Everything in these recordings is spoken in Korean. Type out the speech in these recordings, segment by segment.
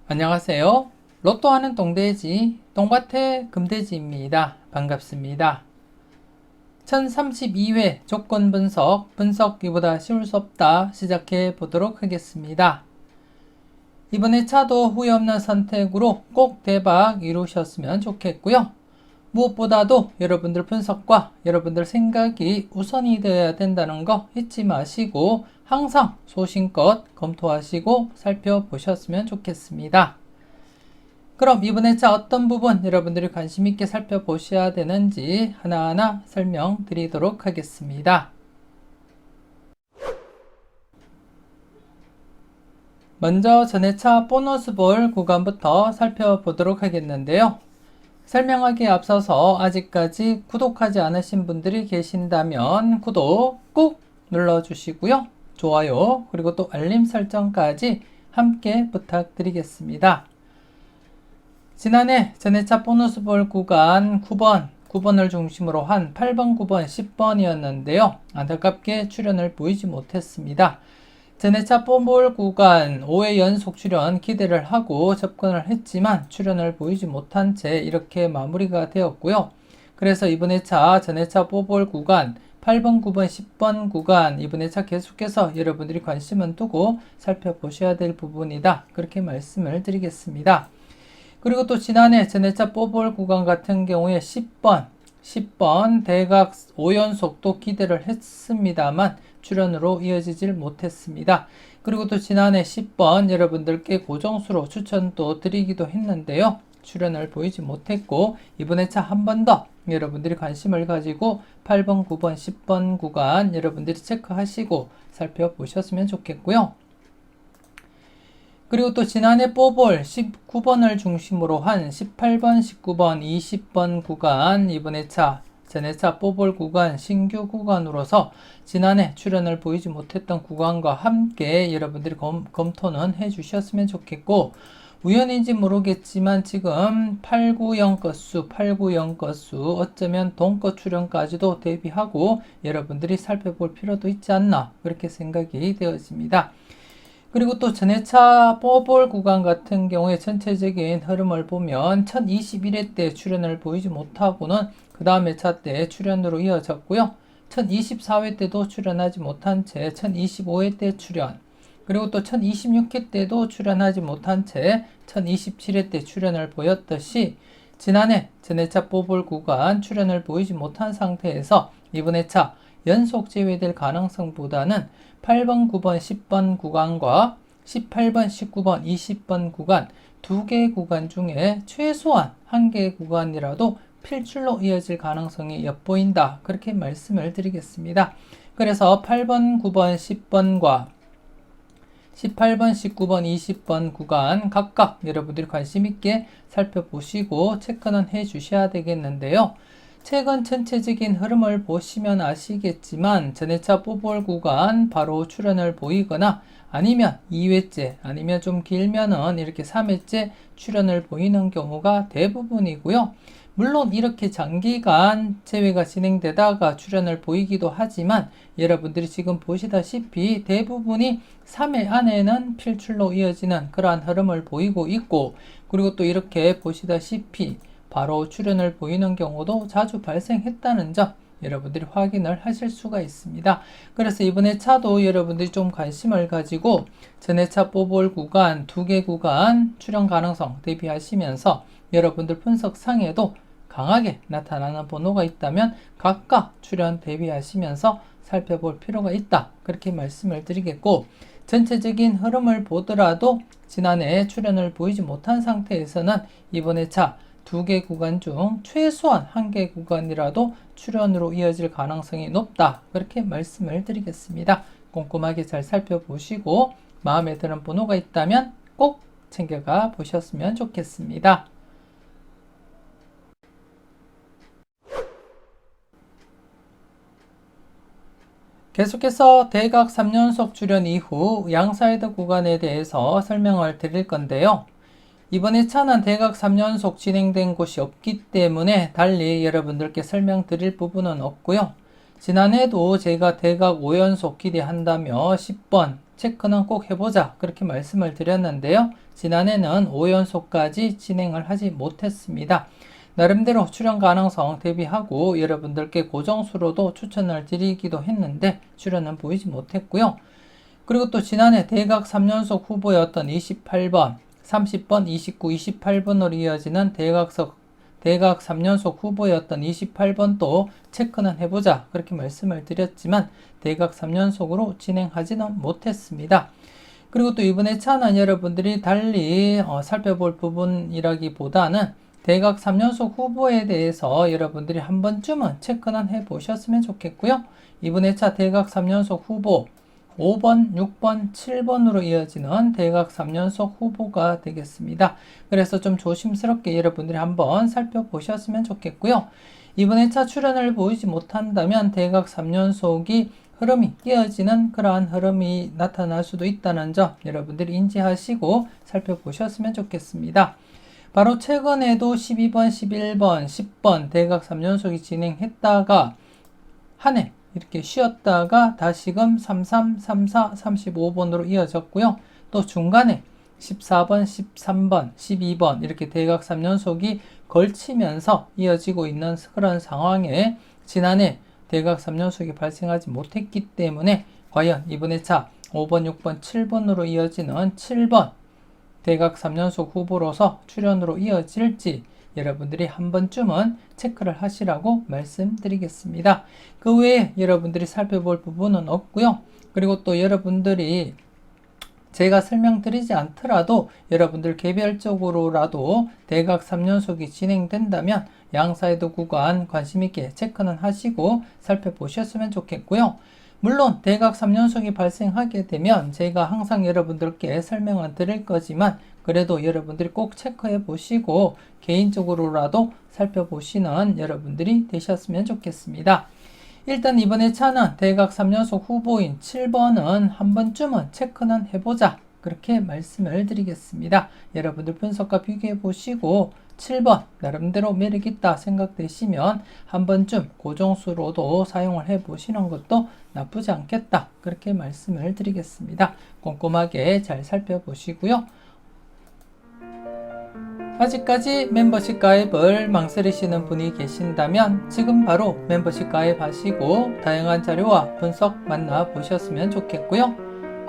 안녕하세요. 로또 하는 똥돼지, 똥밭의 금돼지입니다. 반갑습니다. 1032회 조건 분석, 분석기보다 쉬울 수 없다 시작해 보도록 하겠습니다. 이번에 차도 후회 없는 선택으로 꼭 대박 이루셨으면 좋겠고요. 무엇보다도 여러분들 분석과 여러분들 생각이 우선이 되어야 된다는 거 잊지 마시고 항상 소신껏 검토하시고 살펴보셨으면 좋겠습니다. 그럼 이번에 차 어떤 부분 여러분들이 관심 있게 살펴보셔야 되는지 하나하나 설명드리도록 하겠습니다. 먼저 전해차 보너스 볼 구간부터 살펴보도록 하겠는데요. 설명하기에 앞서서 아직까지 구독하지 않으신 분들이 계신다면 구독 꼭 눌러주시고요. 좋아요 그리고 또 알림 설정까지 함께 부탁드리겠습니다. 지난해 전해차 보너스볼 구간 9번을 중심으로 한 8번, 9번, 10번이었는데요. 안타깝게 출연을 보이지 못했습니다. 전해차 볼 구간 5회 연속 출연 기대를 하고 접근을 했지만 출연을 보이지 못한 채 이렇게 마무리가 되었고요. 그래서 이번에 차 전해차 볼 구간 8번, 9번, 10번 구간 이번에 차 계속해서 여러분들이 관심은 두고 살펴보셔야 될 부분이다. 그렇게 말씀을 드리겠습니다. 그리고 또 지난해 전해차 볼 구간 같은 경우에 10번 대각 5연속도 기대를 했습니다만 출연으로 이어지질 못했습니다. 그리고 또 지난해 10번 여러분들께 고정수로 추천도 드리기도 했는데요. 출연을 보이지 못했고 이번에 차 한 번 더 여러분들이 관심을 가지고 8번, 9번, 10번 구간 여러분들이 체크하시고 살펴보셨으면 좋겠고요. 그리고 또 지난해 볼 19번을 중심으로 한 18번, 19번, 20번 구간 이번에 차 전해차 볼 구간 신규 구간으로서 지난해 출연을 보이지 못했던 구간과 함께 여러분들이 검토는 해주셨으면 좋겠고 우연인지 모르겠지만 지금 890 건수, 890 건수 어쩌면 동거 출연까지도 대비하고 여러분들이 살펴볼 필요도 있지 않나 그렇게 생각이 되어집니다. 그리고 또 전해차 볼 구간 같은 경우에 전체적인 흐름을 보면 1021회 때 출연을 보이지 못하고는 그 다음 회차 때 출연으로 이어졌고요. 1024회 때도 출연하지 못한 채 1025회 때 출연 그리고 또 1026회 때도 출연하지 못한 채 1027회 때 출연을 보였듯이 지난해 전해차 볼 구간 출연을 보이지 못한 상태에서 이번 회차 연속 제외될 가능성보다는 8번, 9번, 10번 구간과 18번, 19번, 20번 구간 두 개 구간 중에 최소한 한 개 구간이라도 필출로 이어질 가능성이 엿보인다. 그렇게 말씀을 드리겠습니다. 그래서 8번, 9번, 10번과 18번, 19번, 20번 구간 각각 여러분들이 관심 있게 살펴보시고 체크는 해 주셔야 되겠는데요. 최근 전체적인 흐름을 보시면 아시겠지만 전해차 볼 구간 바로 출연을 보이거나 아니면 2회째 아니면 좀 길면은 이렇게 3회째 출연을 보이는 경우가 대부분이고요. 물론 이렇게 장기간 제외가 진행되다가 출연을 보이기도 하지만 여러분들이 지금 보시다시피 대부분이 3회 안에는 필출로 이어지는 그러한 흐름을 보이고 있고 그리고 또 이렇게 보시다시피 바로 출연을 보이는 경우도 자주 발생했다는 점 여러분들이 확인을 하실 수가 있습니다. 그래서 이번에 차도 여러분들이 좀 관심을 가지고 전해차 볼 구간 두 개 구간 출연 가능성 대비하시면서 여러분들 분석상에도 강하게 나타나는 번호가 있다면 각각 출연 대비하시면서 살펴볼 필요가 있다. 그렇게 말씀을 드리겠고 전체적인 흐름을 보더라도 지난해 출연을 보이지 못한 상태에서는 이번에 차 두 개 구간 중 최소한 한 개 구간이라도 출연으로 이어질 가능성이 높다. 그렇게 말씀을 드리겠습니다. 꼼꼼하게 잘 살펴보시고 마음에 드는 번호가 있다면 꼭 챙겨가 보셨으면 좋겠습니다. 계속해서 대각 3연속 출연 이후 양사이드 구간에 대해서 설명을 드릴 건데요. 이번에 차는 대각 3연속 진행된 곳이 없기 때문에 달리 여러분들께 설명드릴 부분은 없고요. 지난해도 제가 대각 5연속 기대한다며 10번, 체크는 꼭 해보자 그렇게 말씀을 드렸는데요. 지난해는 5연속까지 진행을 하지 못했습니다. 나름대로 출연 가능성 대비하고 여러분들께 고정수로도 추천을 드리기도 했는데 출연은 보이지 못했고요. 그리고 또 지난해 대각 3연속 후보였던 28번, 30번, 29, 28번으로 이어지는 대각 3연속 후보였던 28번도 체크는 해보자 그렇게 말씀을 드렸지만 대각 3연속으로 진행하지는 못했습니다. 그리고 또 이번에 차는 여러분들이 달리 살펴볼 부분이라기보다는 대각 3연속 후보에 대해서 여러분들이 한 번쯤은 체크는 해보셨으면 좋겠고요. 이번에 차 대각 3연속 후보 5번, 6번, 7번으로 이어지는 대각 3연속 후보가 되겠습니다. 그래서 좀 조심스럽게 여러분들이 한번 살펴보셨으면 좋겠고요. 이번에 차 출연을 보이지 못한다면 대각 3연속이 흐름이 이어지는 그러한 흐름이 나타날 수도 있다는 점 여러분들이 인지하시고 살펴보셨으면 좋겠습니다. 바로 최근에도 12번, 11번, 10번 대각 3연속이 진행했다가 한 해 이렇게 쉬었다가 다시금 33, 34, 35번으로 이어졌고요. 또 중간에 14번, 13번, 12번 이렇게 대각 3연속이 걸치면서 이어지고 있는 그런 상황에 지난해 대각 3연속이 발생하지 못했기 때문에 과연 이번에 차 5번, 6번, 7번으로 이어지는 7번 대각 3연속 후보로서 출연으로 이어질지 여러분들이 한 번쯤은 체크를 하시라고 말씀드리겠습니다. 그 외에 여러분들이 살펴볼 부분은 없고요. 그리고 또 여러분들이 제가 설명드리지 않더라도 여러분들 개별적으로라도 대각 3연속이 진행된다면 양사이드 구간 관심있게 체크는 하시고 살펴보셨으면 좋겠고요. 물론 대각 3연속이 발생하게 되면 제가 항상 여러분들께 설명은 드릴 거지만 그래도 여러분들이 꼭 체크해 보시고 개인적으로라도 살펴보시는 여러분들이 되셨으면 좋겠습니다. 일단 이번에 차는 대각 3연속 후보인 7번은 한 번쯤은 체크는 해보자 그렇게 말씀을 드리겠습니다. 여러분들 분석과 비교해 보시고 7번 나름대로 매력있다 생각되시면 한 번쯤 고정수로도 사용을 해 보시는 것도 나쁘지 않겠다 그렇게 말씀을 드리겠습니다. 꼼꼼하게 잘 살펴보시고요. 아직까지 멤버십 가입을 망설이시는 분이 계신다면 지금 바로 멤버십 가입하시고 다양한 자료와 분석 만나보셨으면 좋겠고요.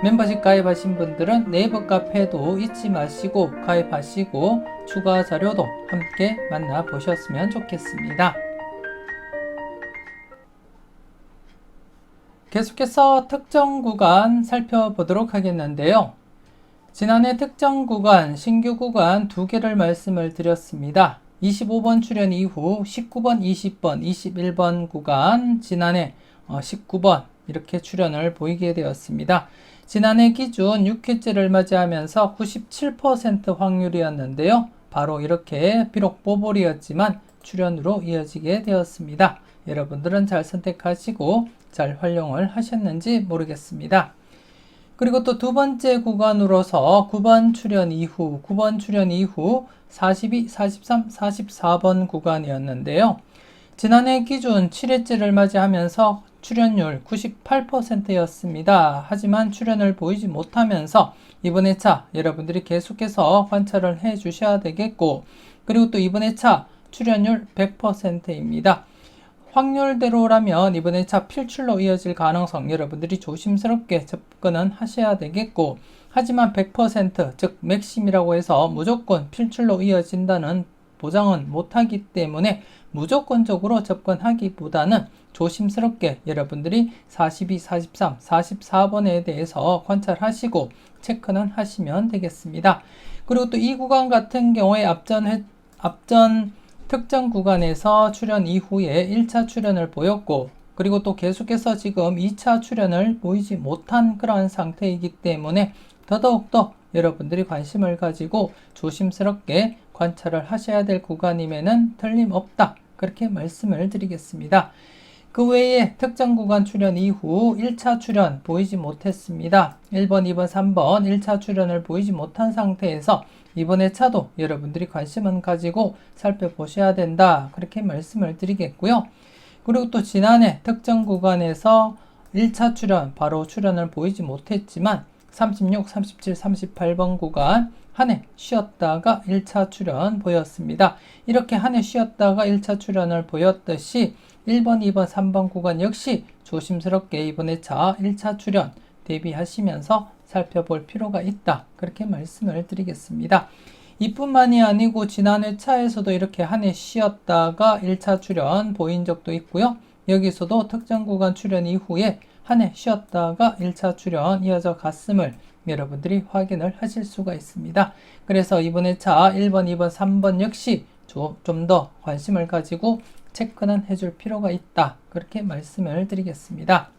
멤버십 가입하신 분들은 네이버 카페도 잊지 마시고 가입하시고 추가 자료도 함께 만나보셨으면 좋겠습니다. 계속해서 특정 구간 살펴보도록 하겠는데요. 지난해 특정 구간, 신규 구간 두 개를 말씀을 드렸습니다. 25번 출연 이후 19번, 20번, 21번 구간, 지난해 19번 이렇게 출연을 보이게 되었습니다. 지난해 기준 6회째를 맞이하면서 97% 확률이었는데요. 바로 이렇게 비록 뽀볼이었지만 출연으로 이어지게 되었습니다. 여러분들은 잘 선택하시고 잘 활용을 하셨는지 모르겠습니다. 그리고 또 두 번째 구간으로서 9번 출연 이후 42, 43, 44번 구간이었는데요. 지난해 기준 7회째를 맞이하면서 출연율 98%였습니다. 하지만 출연을 보이지 못하면서 이번에 차 여러분들이 계속해서 관찰을 해 주셔야 되겠고 그리고 또 이번에 차 출연율 100%입니다. 확률대로라면 이번에 차 필출로 이어질 가능성 여러분들이 조심스럽게 접근은 하셔야 되겠고 하지만 100% 즉 맥심이라고 해서 무조건 필출로 이어진다는 보장은 못하기 때문에 무조건적으로 접근하기보다는 조심스럽게 여러분들이 42, 43, 44번에 대해서 관찰하시고 체크는 하시면 되겠습니다. 그리고 또 이 구간 같은 경우에 앞전 특정 구간에서 출연 이후에 1차 출연을 보였고 그리고 또 계속해서 지금 2차 출연을 보이지 못한 그러한 상태이기 때문에 더더욱더 여러분들이 관심을 가지고 조심스럽게 관찰을 하셔야 될 구간임에는 틀림없다 그렇게 말씀을 드리겠습니다. 그 외에 특정 구간 출연 이후 1차 출연 보이지 못했습니다. 1번, 2번, 3번 1차 출연을 보이지 못한 상태에서 이번에 차도 여러분들이 관심은 가지고 살펴보셔야 된다 그렇게 말씀을 드리겠고요. 그리고 또 지난해 특정 구간에서 1차 출연 바로 출연을 보이지 못했지만 36, 37, 38번 구간 한 해 쉬었다가 1차 출현 보였습니다. 이렇게 한 해 쉬었다가 1차 출현을 보였듯이 1번, 2번, 3번 구간 역시 조심스럽게 이번 회차 1차 출현 대비하시면서 살펴볼 필요가 있다. 그렇게 말씀을 드리겠습니다. 이뿐만이 아니고 지난 회차에서도 이렇게 한 해 쉬었다가 1차 출현 보인 적도 있고요. 여기서도 특정 구간 출현 이후에 한 해 쉬었다가 1차 출현 이어져 갔음을 여러분들이 확인을 하실 수가 있습니다. 그래서 이번 회차 1번, 2번, 3번 역시 좀 더 관심을 가지고 체크는 해줄 필요가 있다. 그렇게 말씀을 드리겠습니다.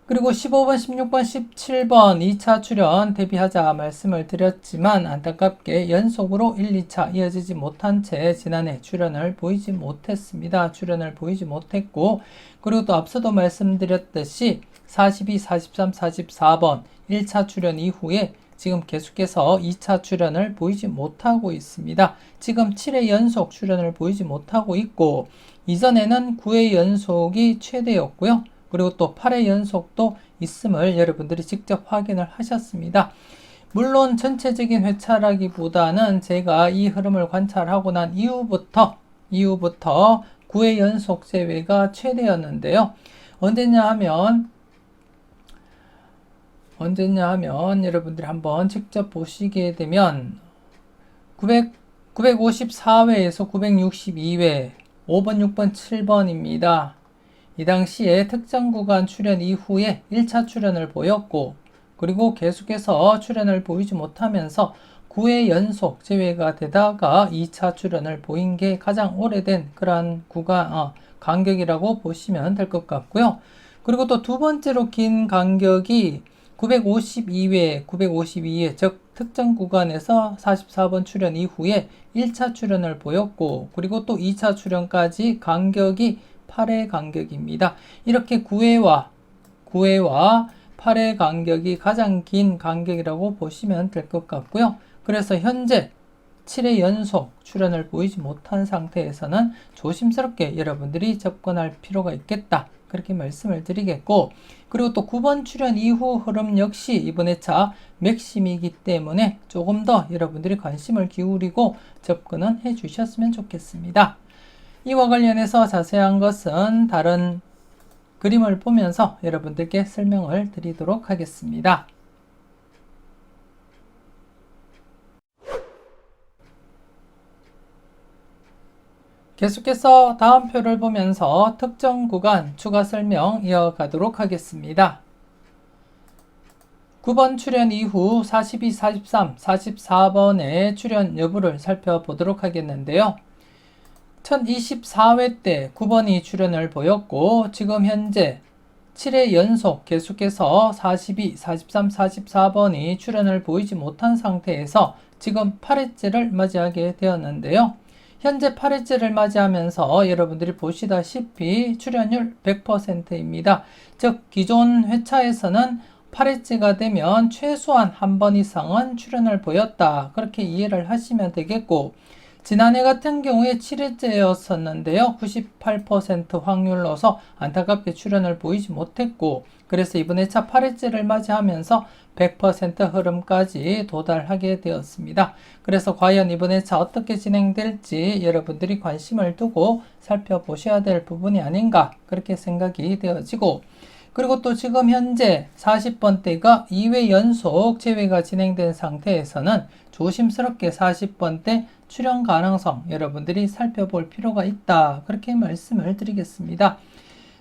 그리고 15번, 16번, 17번 2차 출현 대비하자 말씀을 드렸지만 안타깝게 연속으로 1, 2차 이어지지 못한 채 지난해 출현을 보이지 못했습니다. 출현을 보이지 못했고 그리고 또 앞서도 말씀드렸듯이 42, 43, 44번 1차 출현 이후에 지금 계속해서 2차 출현을 보이지 못하고 있습니다. 지금 7회 연속 출현을 보이지 못하고 있고 이전에는 9회 연속이 최대였고요. 그리고 또 8회 연속도 있음을 여러분들이 직접 확인을 하셨습니다. 물론 전체적인 회차라기보다는 제가 이 흐름을 관찰하고 난 이후부터 9회 연속 제외가 최대였는데요. 언제냐 하면 여러분들이 한번 직접 보시게 되면 954회에서 962회 5번, 6번, 7번입니다. 이 당시에 특정 구간 출현 이후에 1차 출현을 보였고 그리고 계속해서 출현을 보이지 못하면서 9회 연속 제외가 되다가 2차 출현을 보인 게 가장 오래된 그러한 구간 간격이라고 보시면 될 것 같고요. 그리고 또 두 번째로 긴 간격이 952회 즉 특정 구간에서 44번 출현 이후에 1차 출현을 보였고 그리고 또 2차 출현까지 간격이 8회 간격입니다. 이렇게 9회와 8회 간격이 가장 긴 간격이라고 보시면 될 것 같고요. 그래서 현재 7회 연속 출현을 보이지 못한 상태에서는 조심스럽게 여러분들이 접근할 필요가 있겠다. 그렇게 말씀을 드리겠고 그리고 또 9번 출현 이후 흐름 역시 이번 회차 맥심이기 때문에 조금 더 여러분들이 관심을 기울이고 접근은 해 주셨으면 좋겠습니다. 이와 관련해서 자세한 것은 다른 그림을 보면서 여러분들께 설명을 드리도록 하겠습니다. 계속해서 다음 표를 보면서 특정 구간 추가 설명 이어가도록 하겠습니다. 9번 출현 이후 42, 43, 44번의 출현 여부를 살펴보도록 하겠는데요. 1024회 때 9번이 출현을 보였고 지금 현재 7회 연속 계속해서 42, 43, 44번이 출현을 보이지 못한 상태에서 지금 8회째를 맞이하게 되었는데요. 현재 8회째를 맞이하면서 여러분들이 보시다시피 출현율 100%입니다. 즉 기존 회차에서는 8회째가 되면 최소한 한 번 이상은 출현을 보였다. 그렇게 이해를 하시면 되겠고 지난해 같은 경우에 7회째였었는데요. 98% 확률로서 안타깝게 출현을 보이지 못했고 그래서 이번 회차 8회째를 맞이하면서 100% 흐름까지 도달하게 되었습니다. 그래서 과연 이번 회차 어떻게 진행될지 여러분들이 관심을 두고 살펴보셔야 될 부분이 아닌가 그렇게 생각이 되어지고 그리고 또 지금 현재 40번대가 2회 연속 제외가 진행된 상태에서는 조심스럽게 40번대 출현 가능성 여러분들이 살펴볼 필요가 있다. 그렇게 말씀을 드리겠습니다.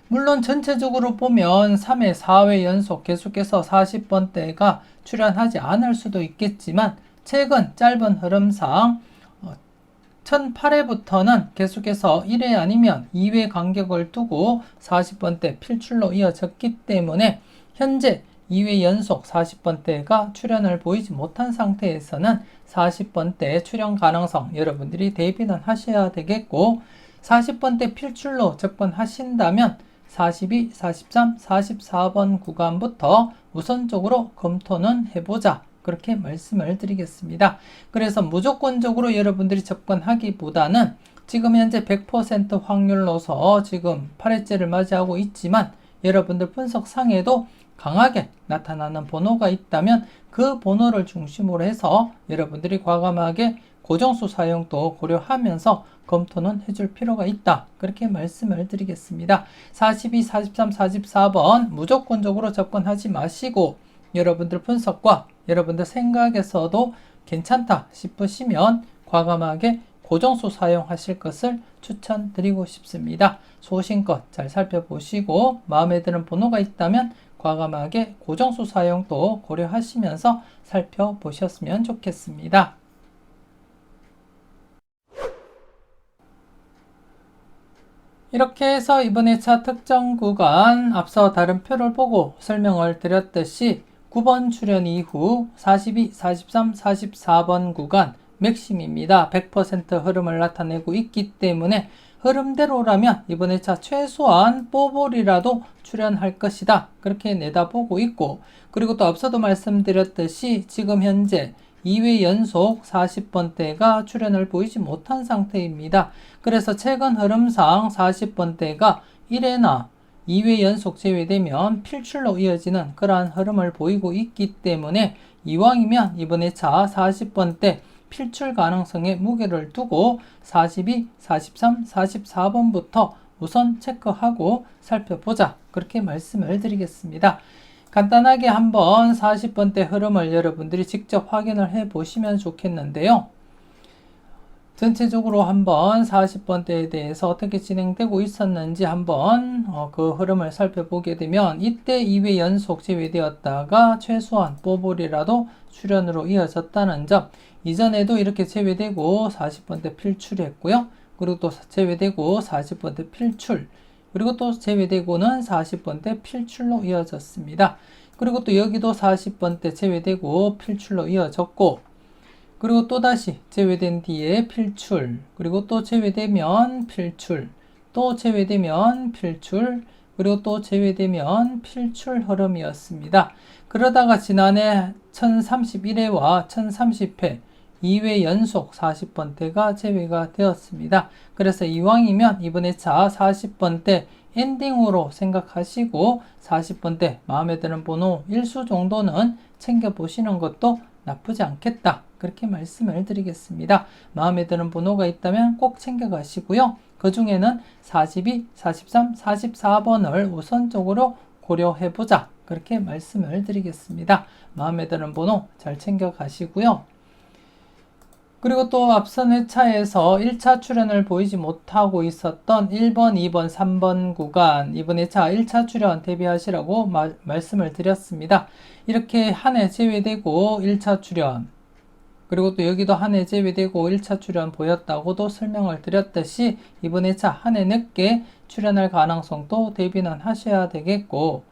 물론 전체적으로 보면 3회, 4회 연속 계속해서 40번대가 출현하지 않을 수도 있겠지만 최근 짧은 흐름상 1008회부터는 계속해서 1회 아니면 2회 간격을 두고 40번대 필출로 이어졌기 때문에 현재 2회 연속 40번대가 출현을 보이지 못한 상태에서는 40번대 출현 가능성 여러분들이 대비는 하셔야 되겠고 40번대 필출로 접근하신다면 42, 43, 44번 구간부터 우선적으로 검토는 해보자. 그렇게 말씀을 드리겠습니다. 그래서 무조건적으로 여러분들이 접근하기보다는 지금 현재 100% 확률로서 지금 8회째를 맞이하고 있지만 여러분들 분석상에도 강하게 나타나는 번호가 있다면 그 번호를 중심으로 해서 여러분들이 과감하게 고정수 사용도 고려하면서 검토는 해줄 필요가 있다. 그렇게 말씀을 드리겠습니다. 42, 43, 44번 무조건적으로 접근하지 마시고 여러분들 분석과 여러분들 생각에서도 괜찮다 싶으시면 과감하게 고정수 사용하실 것을 추천드리고 싶습니다. 소신껏 잘 살펴보시고 마음에 드는 번호가 있다면 과감하게 고정수 사용도 고려하시면서 살펴보셨으면 좋겠습니다. 이렇게 해서 이번 2차 특정 구간 앞서 다른 표를 보고 설명을 드렸듯이 9번 출현 이후 42, 43, 44번 구간 맥심입니다. 100% 흐름을 나타내고 있기 때문에 흐름대로라면 이번 2차 최소한 뽀볼이라도 출현할 것이다. 그렇게 내다보고 있고, 그리고 또 앞서도 말씀드렸듯이 지금 현재 2회 연속 40번대가 출현을 보이지 못한 상태입니다. 그래서 최근 흐름상 40번대가 1회나 2회 연속 제외되면 필출로 이어지는 그러한 흐름을 보이고 있기 때문에 이왕이면 이번 2차 40번대 필출 가능성에 무게를 두고 42, 43, 44번부터 우선 체크하고 살펴보자. 그렇게 말씀을 드리겠습니다. 간단하게 한번 40번대 흐름을 여러분들이 직접 확인을 해 보시면 좋겠는데요. 전체적으로 한번 40번대에 대해서 어떻게 진행되고 있었는지 한번 그 흐름을 살펴보게 되면 이때 2회 연속 제외되었다가 최소한 뽀볼이라도 출현으로 이어졌다는 점, 이전에도 이렇게 제외되고 40번대 필출했고요. 그리고 또 제외되고 40번대 필출, 그리고 또 제외되고는 40번대 필출로 이어졌습니다. 그리고 또 여기도 40번대 제외되고 필출로 이어졌고, 그리고 또다시 제외된 뒤에 필출, 그리고 또 제외되면 필출, 또 제외되면 필출, 그리고 또 제외되면 필출 흐름이었습니다. 그러다가 지난해 1031회와 1030회 2회 연속 40번대가 제외가 되었습니다. 그래서 이왕이면 이번 2차 40번대 엔딩으로 생각하시고 40번대 마음에 드는 번호 1수 정도는 챙겨보시는 것도 나쁘지 않겠다. 그렇게 말씀을 드리겠습니다. 마음에 드는 번호가 있다면 꼭 챙겨가시고요. 그 중에는 42, 43, 44번을 우선적으로 고려해보자. 그렇게 말씀을 드리겠습니다. 마음에 드는 번호 잘 챙겨가시고요. 그리고 또 앞선 회차에서 1차 출현을 보이지 못하고 있었던 1번, 2번, 3번 구간, 이번 2차 1차 출현 대비하시라고 말씀을 드렸습니다. 이렇게 한 해 제외되고 1차 출현, 그리고 또 여기도 한 해 제외되고 1차 출현 보였다고도 설명을 드렸듯이 이번 2차 한 해 늦게 출현할 가능성도 대비는 하셔야 되겠고,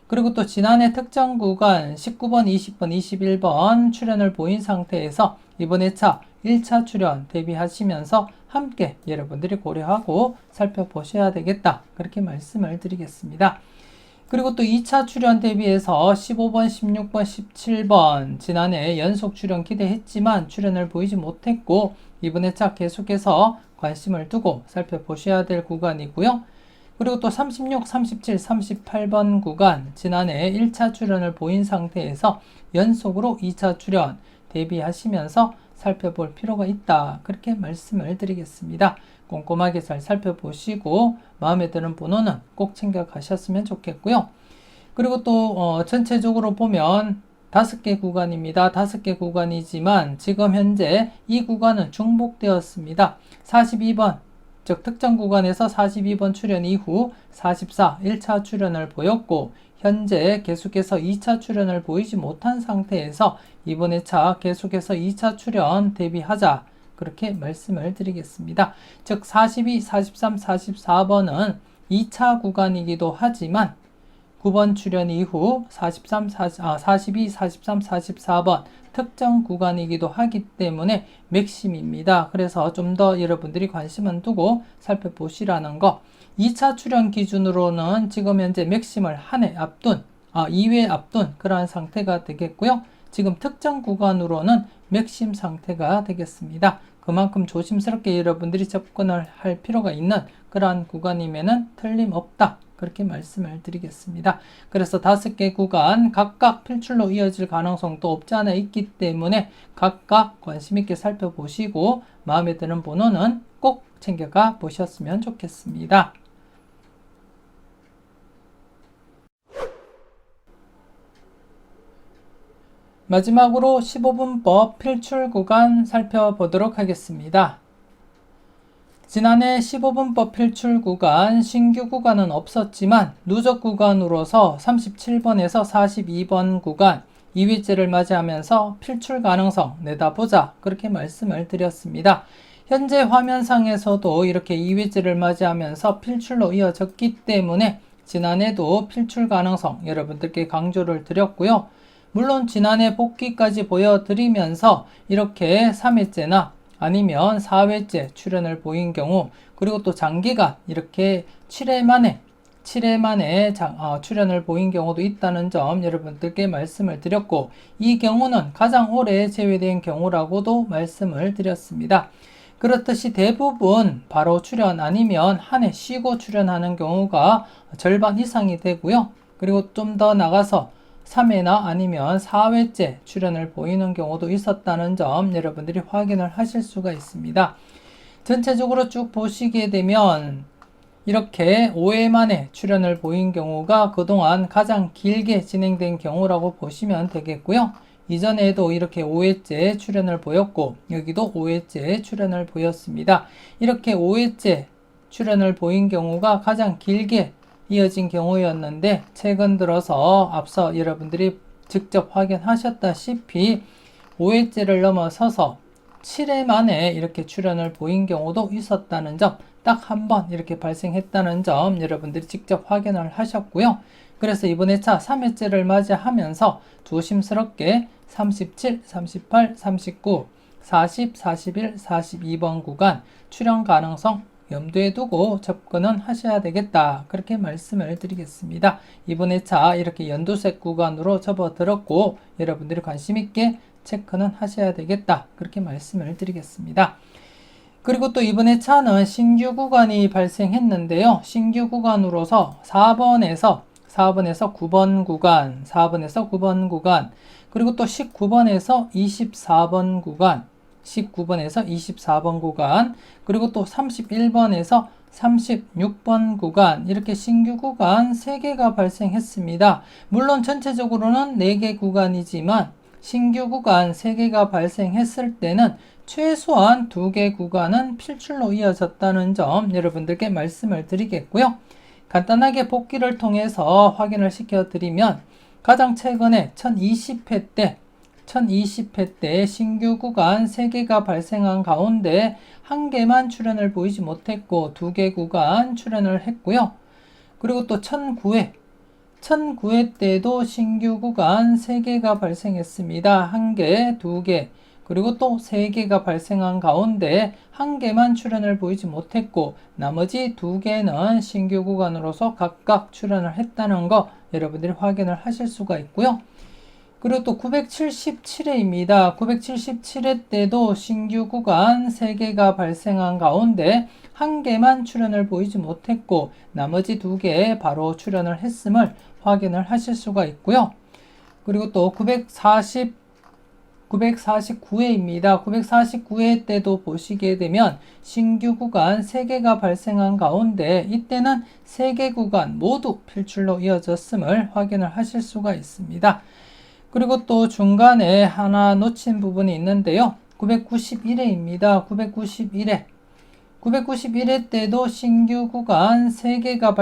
그리고 또 지난해 특정 구간 19번, 20번, 21번 출현을 보인 상태에서 이번 2차 1차 출현 대비하시면서 함께 여러분들이 고려하고 살펴보셔야 되겠다. 그렇게 말씀을 드리겠습니다. 그리고 또 2차 출현 대비해서 15번, 16번, 17번 지난해 연속 출현 기대했지만 출현을 보이지 못했고 이번 2차 계속해서 관심을 두고 살펴보셔야 될 구간이고요. 그리고 또 36, 37, 38번 구간 지난해 1차 출현을 보인 상태에서 연속으로 2차 출현 대비하시면서 살펴볼 필요가 있다. 그렇게 말씀을 드리겠습니다. 꼼꼼하게 잘 살펴보시고 마음에 드는 번호는 꼭 챙겨 가셨으면 좋겠고요. 그리고 또 전체적으로 보면 5개 구간입니다. 5개 구간이지만 지금 현재 이 구간은 중복되었습니다. 42번 즉 특정 구간에서 42번 출현 이후 44, 1차 출현을 보였고 현재 계속해서 2차 출현을 보이지 못한 상태에서 이번 2차 계속해서 2차 출현 대비하자. 그렇게 말씀을 드리겠습니다. 즉 42, 43, 44번은 2차 구간이기도 하지만 9번 출현 이후 42, 43, 44번 특정 구간이기도 하기 때문에 맥심입니다. 그래서 좀 더 여러분들이 관심을 두고 살펴보시라는 거. 2차 출현 기준으로는 지금 현재 맥심을 한 해 앞둔, 2회 앞둔 그러한 상태가 되겠고요. 지금 특정 구간으로는 맥심 상태가 되겠습니다. 그만큼 조심스럽게 여러분들이 접근을 할 필요가 있는 그러한 구간임에는 틀림없다. 그렇게 말씀을 드리겠습니다. 그래서 5개 구간 각각 필출로 이어질 가능성도 없지 않아 있기 때문에 각각 관심 있게 살펴보시고 마음에 드는 번호는 꼭 챙겨가 보셨으면 좋겠습니다. 마지막으로 15분법 필출 구간 살펴보도록 하겠습니다. 지난해 15분법 필출 구간 신규 구간은 없었지만 누적 구간으로서 37번에서 42번 구간 2위째를 맞이하면서 필출 가능성 내다보자 그렇게 말씀을 드렸습니다. 현재 화면상에서도 이렇게 2위째를 맞이하면서 필출로 이어졌기 때문에 지난해도 필출 가능성 여러분들께 강조를 드렸고요. 물론 지난해 복귀까지 보여드리면서 이렇게 3회째나 아니면 4회째 출연을 보인 경우 그리고 또 장기간 이렇게 7회 만에 출연을 보인 경우도 있다는 점 여러분들께 말씀을 드렸고 이 경우는 가장 오래 제외된 경우라고도 말씀을 드렸습니다. 그렇듯이 대부분 바로 출연 아니면 한 해 쉬고 출연하는 경우가 절반 이상이 되고요. 그리고 좀 더 나가서 3회나 아니면 4회째 출연을 보이는 경우도 있었다는 점 여러분들이 확인을 하실 수가 있습니다. 전체적으로 쭉 보시게 되면 이렇게 5회 만에 출연을 보인 경우가 그동안 가장 길게 진행된 경우라고 보시면 되겠고요. 이전에도 이렇게 5회째 출연을 보였고 여기도 5회째 출연을 보였습니다. 이렇게 5회째 출연을 보인 경우가 가장 길게 이어진 경우였는데 최근 들어서 앞서 여러분들이 직접 확인하셨다시피 5회째를 넘어서서 7회 만에 이렇게 출연을 보인 경우도 있었다는 점, 딱 한 번 이렇게 발생했다는 점 여러분들이 직접 확인을 하셨고요. 그래서 이번 회차 3회째를 맞이하면서 조심스럽게 37, 38, 39, 40, 41, 42번 구간 출연 가능성 염두에 두고 접근은 하셔야 되겠다. 그렇게 말씀을 드리겠습니다. 이번 회차 이렇게 연두색 구간으로 접어들었고 여러분들이 관심 있게 체크는 하셔야 되겠다. 그렇게 말씀을 드리겠습니다. 그리고 또 이번 회차는 신규 구간이 발생했는데요. 신규 구간으로서 4번에서 9번 구간, 4번에서 9번 구간, 그리고 또 19번에서 24번 구간, 19번에서 24번 구간, 그리고 또 31번에서 36번 구간 이렇게 신규 구간 3개가 발생했습니다. 물론 전체적으로는 4개 구간이지만 신규 구간 3개가 발생했을 때는 최소한 2개 구간은 필출로 이어졌다는 점 여러분들께 말씀을 드리겠고요. 간단하게 복기를 통해서 확인을 시켜드리면 가장 최근에 1020회 때 신규 구간 3개가 발생한 가운데 1개만 출연을 보이지 못했고 2개 구간 출연을 했고요. 그리고 또 1009회 때도 신규 구간 3개가 발생했습니다. 1개, 2개, 그리고 또 3개가 발생한 가운데 1개만 출연을 보이지 못했고 나머지 2개는 신규 구간으로서 각각 출연을 했다는 거 여러분들이 확인을 하실 수가 있고요. 그리고 또 977회입니다. 977회 때도 신규 구간 3개가 발생한 가운데 1개만 출연을 보이지 못했고 나머지 2개 바로 출연을 했음을 확인을 하실 수가 있고요. 그리고 또 949회입니다. 949회 때도 보시게 되면 신규 구간 3개가 발생한 가운데 이때는 3개 구간 모두 필출로 이어졌음을 확인을 하실 수가 있습니다. 그리고 또 중간에 하나 놓친 부분이 있는데요. 991회입니다. 991회 때도 신규 구간 3개가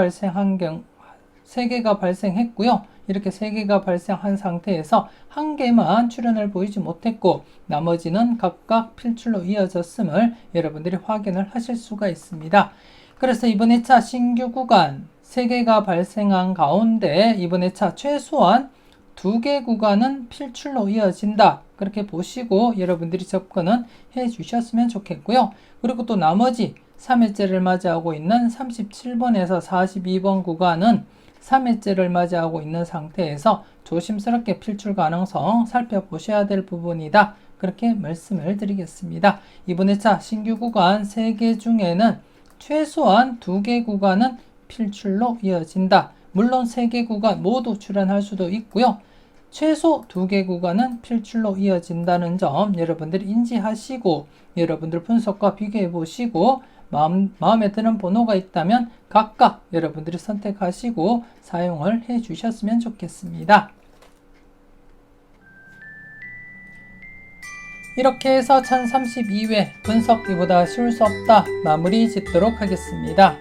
발생했고요. 이렇게 3개가 발생한 상태에서 1개만 출연을 보이지 못했고 나머지는 각각 필출로 이어졌음을 여러분들이 확인을 하실 수가 있습니다. 그래서 이번 회차 신규 구간 3개가 발생한 가운데 이번 회차 최소한 2개 구간은 필출로 이어진다. 그렇게 보시고 여러분들이 접근은 해 주셨으면 좋겠고요. 그리고 또 나머지 3회째를 맞이하고 있는 37번에서 42번 구간은 3회째를 맞이하고 있는 상태에서 조심스럽게 필출 가능성 살펴보셔야 될 부분이다. 그렇게 말씀을 드리겠습니다. 이번 회차 신규 구간 3개 중에는 최소한 2개 구간은 필출로 이어진다. 물론 3개 구간 모두 출연할 수도 있고요. 최소 2개 구간은 필출로 이어진다는 점 여러분들이 인지하시고 여러분들 분석과 비교해 보시고 마음에 드는 번호가 있다면 각각 여러분들이 선택하시고 사용을 해 주셨으면 좋겠습니다. 이렇게 해서 1032회 분석 이보다 쉬울 수 없다 마무리 짓도록 하겠습니다.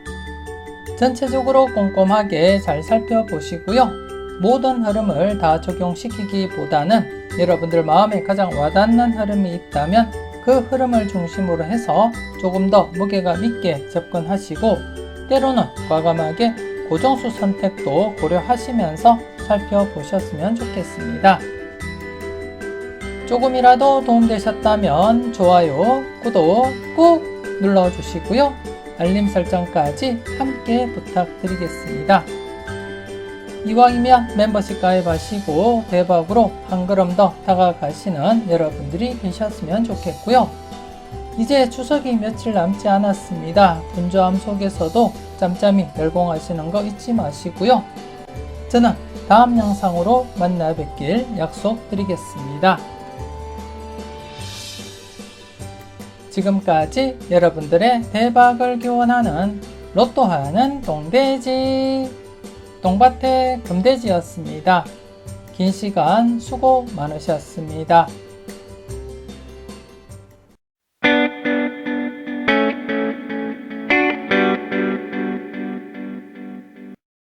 전체적으로 꼼꼼하게 잘 살펴보시고요. 모든 흐름을 다 적용시키기보다는 여러분들 마음에 가장 와닿는 흐름이 있다면 그 흐름을 중심으로 해서 조금 더 무게감 있게 접근하시고 때로는 과감하게 고정수 선택도 고려하시면서 살펴보셨으면 좋겠습니다. 조금이라도 도움되셨다면 좋아요, 구독 꾹 눌러주시고요. 알림 설정까지 함께 부탁드리겠습니다. 이왕이면 멤버십 가입하시고 대박으로 한 걸음 더 다가가시는 여러분들이 계셨으면 좋겠고요. 이제 추석이 며칠 남지 않았습니다. 분주함 속에서도 짬짬이 열공하시는 거 잊지 마시고요. 저는 다음 영상으로 만나 뵙길 약속드리겠습니다. 지금까지 여러분들의 대박을 기원하는 로또하는 동돼지 동밭의 금돼지였습니다. 긴 시간 수고 많으셨습니다.